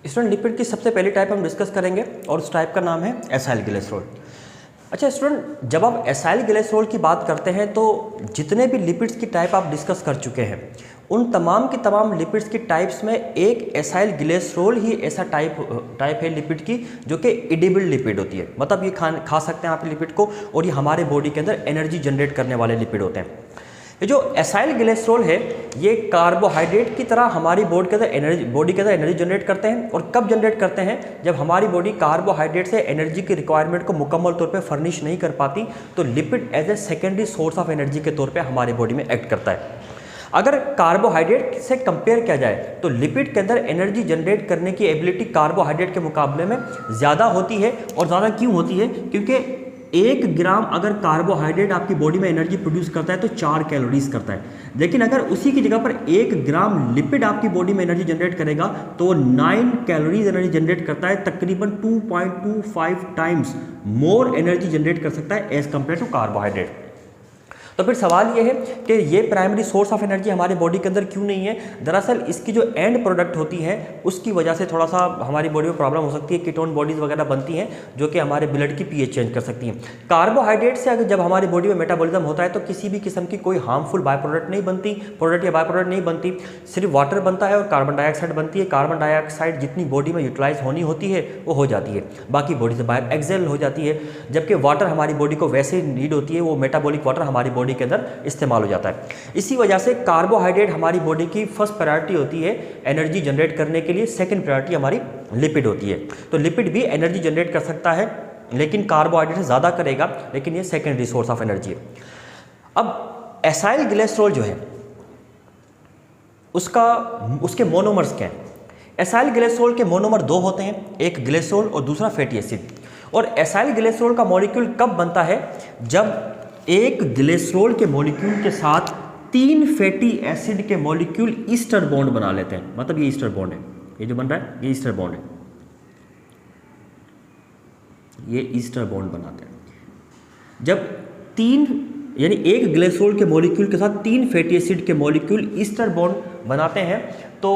Student lipid की सबसे पहली टाइप हम डिस्कस करेंगे और उस टाइप का नाम है एसाइल ग्लिसरॉल। अच्छा स्टूडेंट, जब आप एसाइल ग्लिसरॉल की बात करते हैं तो जितने भी लिपिड्स की टाइप आप डिस्कस कर चुके हैं उन तमाम की तमाम लिपिड्स की टाइप्स में एक एसाइल ग्लिसरॉल ही ऐसा टाइप है लिपिड की जो कि एडिबल लिपिड होती है। मतलब ये खा सकते हैं आप लिपिड को और ये हमारे बॉडी के अंदर एनर्जी जनरेट करने वाले लिपिड होते हैं। ये जो एसाइल ग्लिसरॉल है ये कार्बोहाइड्रेट की तरह हमारी बॉडी के अंदर एनर्जी जनरेट करते हैं। और कब जनरेट करते हैं? जब हमारी बॉडी कार्बोहाइड्रेट से एनर्जी की रिक्वायरमेंट को मुकम्मल तौर पे फर्निश नहीं कर पाती तो lipid as a secondary source of energy के तौर पे हमारी बॉडी में एक्ट करता है। अगर कार्बोहाइड्रेट से कंपेयर किया जाए तो लिपिड के अंदर एनर्जी जनरेट करने की एबिलिटी कार्बोहाइड्रेट के मुकाबले में ज़्यादा होती है। और ज़्यादा क्यों होती है? क्योंकि 1 ग्राम अगर कार्बोहाइड्रेट आपकी बॉडी में एनर्जी प्रोड्यूस करता है तो 4 कैलोरीज करता है, लेकिन अगर उसी की जगह पर 1 ग्राम लिपिड आपकी बॉडी में एनर्जी जनरेट करेगा तो वो 9 कैलोरीज एनर्जी जनरेट करता है। तकरीबन 2.25 टाइम्स मोर एनर्जी जनरेट कर सकता है एज कंपेयर टू कार्बोहाइड्रेट। तो फिर सवाल ये है कि ये प्राइमरी सोर्स ऑफ एनर्जी हमारे बॉडी के अंदर क्यों नहीं है? दरअसल इसकी जो एंड प्रोडक्ट होती है उसकी वजह से थोड़ा सा हमारी बॉडी में प्रॉब्लम हो सकती है। कीटोन बॉडीज़ वगैरह बनती हैं जो कि हमारे ब्लड की पीएच चेंज कर सकती हैं। कार्बोहाइड्रेट से अगर जब हमारी बॉडी में मेटाबॉलिज्म होता है तो किसी भी किस्म की कोई हार्मफुल बाय प्रोडक्ट नहीं बनती, प्रोडक्ट या बाय प्रोडक्ट नहीं बनती, सिर्फ वाटर बनता है और कार्बन डाइऑक्साइड बनती है। कार्बन डाइऑक्साइड जितनी बॉडी में यूटिलाइज होनी होती है वो हो जाती है, बाकी बॉडी से बाहर एक्सेल हो जाती है। जबकि वाटर हमारी बॉडी को वैसे नीड होती है, वो मेटाबॉलिक वाटर हमारी बॉडी के अंदर इस्तेमाल हो जाता है। इसी वजह से कार्बोहाइड्रेट हमारी बॉडी की फर्स्ट प्रायोरिटी होती है एनर्जी जनरेट करने के लिए, सेकंड प्रायोरिटी हमारी लिपिड होती है। तो लिपिड भी एनर्जी जनरेट कर सकता है लेकिन कार्बोहाइड्रेट से ज़्यादा करेगा, लेकिन ये सेकेंडरी सोर्स ऑफ एनर्जी है। अब एसाइल ग्लिसरॉल जो है उसके मोनोमर्स क्या हैं? एसाइल ग्लिसरॉल के मोनोमर 2 होते हैं, एक ग्लिसरॉल और दूसरा फैटी एसिड। और एसाइल ग्लिसरॉल का मॉलिक्यूल कब बनता है? जब एक ग्लिसरॉल के मॉलिक्यूल के साथ 3 फैटी एसिड के मॉलिक्यूल ईस्टर बॉन्ड बना लेते हैं। मतलब ये ईस्टर बॉन्ड है, ये जो बन रहा है ये ईस्टर बॉन्ड है, ये ईस्टर बॉन्ड बनाते हैं। जब 3 यानी एक ग्लिसरॉल के मॉलिक्यूल के साथ 3 फैटी एसिड के मॉलिक्यूल ईस्टर बॉन्ड बनाते हैं तो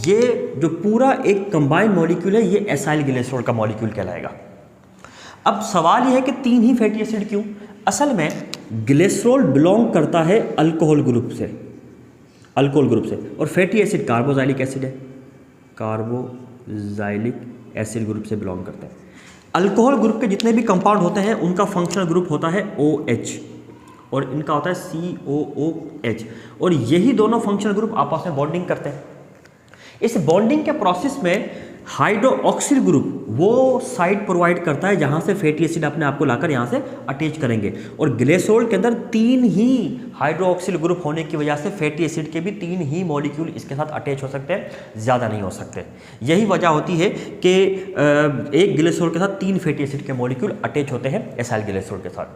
ये जो पूरा एक कंबाइंड मॉलिक्यूल है ये एसाइल ग्लिसरॉल का मॉलिक्यूल कहलाएगा। अब सवाल यह है कि 3 ही फैटी एसिड क्यों? असल में ग्लिसरॉल बिलोंग करता है अल्कोहल ग्रुप से, और फैटी एसिड कार्बोजाइलिक एसिड है, कार्बोजाइलिक एसिड ग्रुप से बिलोंग करता है। अल्कोहल ग्रुप के जितने भी कंपाउंड होते हैं उनका फंक्शनल ग्रुप होता है OH और इनका होता है COOH, और यही दोनों फंक्शनल ग्रुप आपस में बॉन्डिंग करते हैं। इस बॉन्डिंग के प्रोसेस में हाइड्रोक्सिल ग्रुप वो साइड प्रोवाइड करता है जहाँ से फैटी एसिड अपने आप को लाकर यहाँ से अटैच करेंगे। और ग्लिसरॉल के अंदर 3 ही हाइड्रोक्सिल ग्रुप होने की वजह से फैटी एसिड के भी 3 ही मॉलिक्यूल इसके साथ अटैच हो सकते हैं, ज़्यादा नहीं हो सकते। यही वजह होती है कि एक ग्लिसरॉल के साथ 3 फैटी एसिड के मॉलिक्यूल अटैच होते हैं एसाइल ग्लिसरॉल के साथ।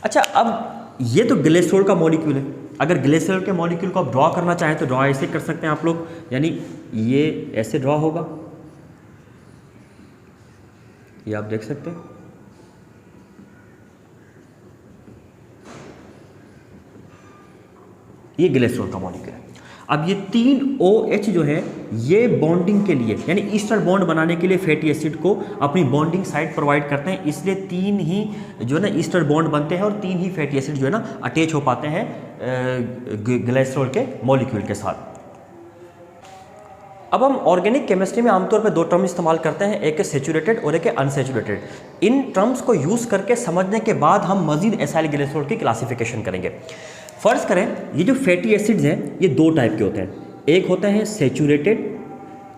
अच्छा, अब ये तो ग्लिसरॉल का मॉलिक्यूल है। अगर ग्लिसरॉल के मॉलिक्यूल को आप ड्रॉ करना चाहें तो ड्रॉ ऐसे कर सकते हैं आप लोग, यानी ये ऐसे ड्रॉ होगा, ये आप देख सकते हैं। ये ग्लिसरॉल का मॉलिक्यूल है। अब ये 3 OH जो है ये बॉन्डिंग के लिए यानी ईस्टर बॉन्ड बनाने के लिए फैटी एसिड को अपनी बॉन्डिंग साइट प्रोवाइड करते हैं, इसलिए 3 ही जो है ना ईस्टर बॉन्ड बनते हैं और 3 ही फैटी एसिड जो है ना अटैच हो पाते हैं ग्लिसरॉल के मॉलिक्यूल के साथ। अब हम ऑर्गेनिक केमिस्ट्री में आमतौर पर 2 टर्म इस्तेमाल करते हैं, एक है सैचुरेटेड और एक है अनसैचुरेटेड। इन टर्म्स को यूज़ करके समझने के बाद हम मजीद एसाइल ग्लिसरॉल की क्लासिफिकेशन करेंगे। फर्ज करें ये जो फैटी एसिड्स हैं ये 2 टाइप के होते हैं, एक होते हैं सैचुरेटेड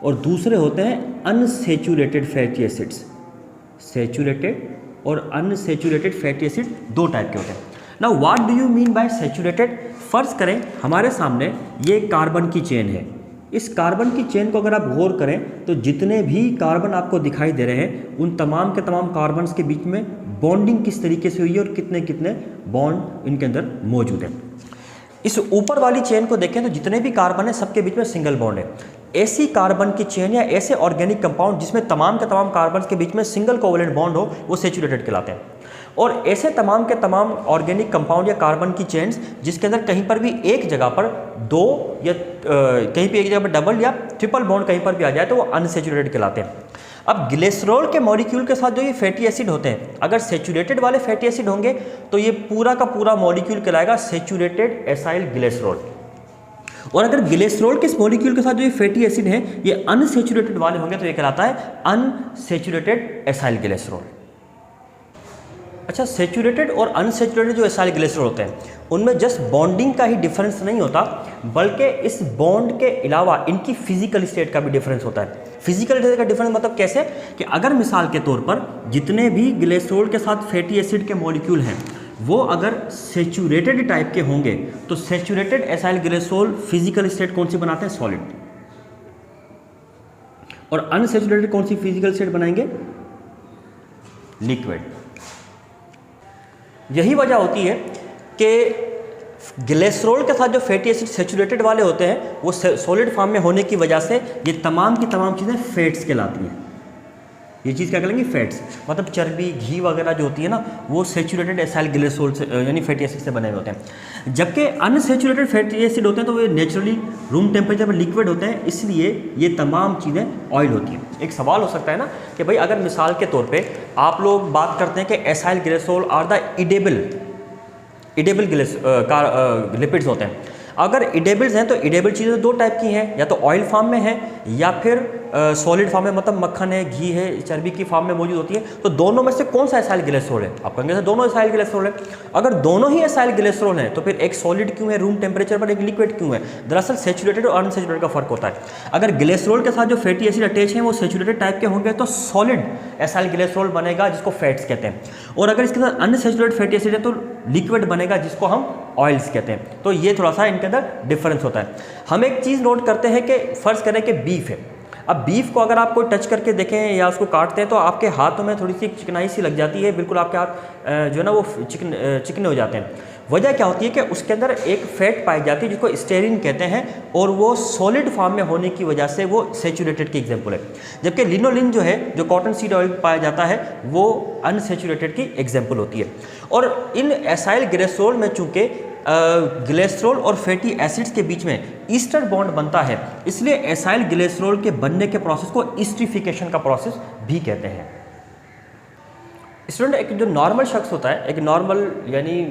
और दूसरे होते हैं अनसैचुरेटेड फैटी एसिड्स। सैचुरेटेड और अनसैचुरेटेड फैटी एसिड 2 टाइप के होते हैं। Now what do you mean by saturated? फर्ज करें हमारे सामने ये कार्बन की चेन है। इस कार्बन की चेन को अगर आप गौर करें तो जितने भी कार्बन आपको दिखाई दे रहे हैं उन तमाम के तमाम कार्बन्स के बीच में बॉन्डिंग किस तरीके से हुई है और कितने कितने बॉन्ड इनके अंदर मौजूद हैं। इस ऊपर वाली चेन को देखें तो जितने भी कार्बन है सबके बीच में सिंगल बॉन्ड है। ऐसी कार्बन की चेन या ऐसे ऑर्गेनिक कंपाउंड जिसमें तमाम के तमाम कार्बन के बीच में सिंगल कोवलेंट बॉन्ड हो वो सैचुरेटेड कहलाते हैं। और ऐसे तमाम के तमाम ऑर्गेनिक कंपाउंड या कार्बन की चेन्स जिसके अंदर कहीं पर भी एक जगह पर दो या कहीं पे एक जगह पर डबल या ट्रिपल बॉन्ड कहीं पर भी आ जाए तो वो अनसेचुरेटेड कहलाते हैं। अब ग्लिसरॉल के मॉलिक्यूल के साथ जो ये फैटी एसिड होते हैं, अगर सेचुरेटेड वाले फैटी एसिड होंगे तो ये पूरा का पूरा मॉलिक्यूल कहलाएगा सेचुरेटेड एसाइल ग्लिसरॉल। और अगर ग्लिसरॉल के इस मॉलिक्यूल के साथ जो ये फैटी एसिड हैं ये अनसेचुरेटेड वाले होंगे तो ये कहलाता है अनसेचुरेटेड एसाइल ग्लिसरॉल। अच्छा, सेचुरेटेड और अनसेचुरेटेड जो एसाइल ग्लिसरॉल होते हैं उनमें जस्ट बॉन्डिंग का ही डिफरेंस नहीं होता, बल्कि इस बॉन्ड के अलावा इनकी फिजिकल स्टेट का भी डिफरेंस होता है। फिजिकल स्टेट का डिफरेंस मतलब कैसे कि अगर मिसाल के तौर पर जितने भी ग्लिसरॉल के साथ फैटी एसिड के मॉलिक्यूल हैं वो अगर सेचुरेटेड टाइप के होंगे तो saturated acyl glycerol physical state कौन सी बनाते हैं? सॉलिड। और अनसेचुरेटेड कौन सी फिजिकल स्टेट बनाएंगे? लिक्विड। यही वजह होती है कि ग्लिसरॉल के साथ जो फैटी एसिड सेचुरेटेड वाले होते हैं वो सॉलिड फॉर्म में होने की वजह से ये तमाम की तमाम चीज़ें फैट्स कहलाती हैं। ये चीज़ क्या कहलाएंगी? फैट्स। मतलब चर्बी, घी वगैरह जो होती है ना वो सेचुरेटेड एसाइल ग्लिसरॉल से यानी फैटी एसिड से बने हुए होते हैं। जबकि अनसेचुरेटेड फैटी एसिड होते हैं तो वो नेचुरली रूम टेम्परेचर पर लिक्विड होते हैं, इसलिए ये तमाम चीज़ें ऑयल होती हैं। एक सवाल हो सकता है ना कि भाई अगर मिसाल के तौर पे आप लोग बात करते हैं कि acyl glycerol are the edible lipids होते हैं। अगर इडेबल्स हैं तो इडेबल चीज़ें दो टाइप की हैं, या तो ऑयल फॉर्म में है या फिर सॉलिड फॉर्म में, मतलब मक्खन है, घी है, चर्बी की फॉर्म में मौजूद होती है। तो दोनों में से कौन सा एसाइल ग्लिसरॉल है? आप कहेंगे दोनों एसाइल ग्लिसरॉल है। अगर दोनों ही एसाइल ग्लिसरॉल हैं तो फिर एक सॉलिड क्यों है रूम टेम्परेचर पर, एक लिक्विड क्यों है? दरअसल सेचुरेटेड और अनसेचुरेटेड का फर्क होता है। अगर ग्लिसरॉल के साथ जो फैटी एसिड अटैच हैं वो सेचुरेटेड टाइप के होंगे तो सॉलिड एसाइल ग्लिसरॉल बनेगा जिसको फैट्स कहते हैं, और अगर इसके साथ अनसेचुरेटेड फैटी एसिड है तो लिक्विड बनेगा जिसको हम ऑयल्स कहते हैं। तो ये थोड़ा सा इनके अंदर डिफरेंस होता है। हम एक चीज़ नोट करते हैं कि फ़र्ज़ करें कि बीफ है। अब बीफ को अगर आप कोई टच करके देखें या उसको काटते हैं तो आपके हाथों में थोड़ी सी चिकनाई सी लग जाती है, बिल्कुल आपके हाथ जो है ना वो चिकने हो जाते हैं। वजह क्या होती है कि उसके अंदर एक फैट पाई जाती है जिसको स्टेरिन कहते हैं, और वो सॉलिड फॉर्म में होने की वजह से वो सेचुरेटेड की एग्जांपल है। जबकि लिनोलिन जो है, जो कॉटन सीड ऑयल पाया जाता है, वो अनसेचुरेटेड की एग्जांपल होती है। और इन एसाइल ग्लिसरॉल में चूँकि ग्लिसरॉल और फैटी एसिड्स के बीच में ईस्टर बॉन्ड बनता है, इसलिए एसाइल ग्लिसरॉल के बनने के प्रोसेस को ईस्टरिफिकेशन का प्रोसेस भी कहते हैं। स्टूडेंट, एक जो नॉर्मल शख्स होता है, एक नॉर्मल यानी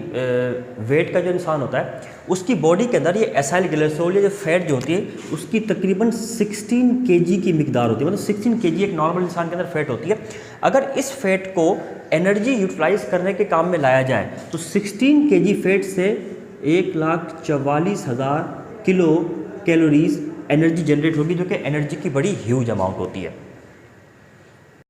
वेट का जो इंसान होता है, उसकी बॉडी के अंदर ये एसाइल ग्लिसरॉल या जो फैट जो होती है उसकी तकरीबन 16 kg की मिकदार होती है। मतलब 16 kg एक नॉर्मल इंसान के अंदर फैट होती है। अगर इस फैट को एनर्जी यूटिलाइज करने के काम में लाया जाए तो 16 kg फैट से 1,44,000 किलो कैलोरीज एनर्जी जनरेट होगी, जो कि एनर्जी की बड़ी ह्यूज अमाउंट होती है।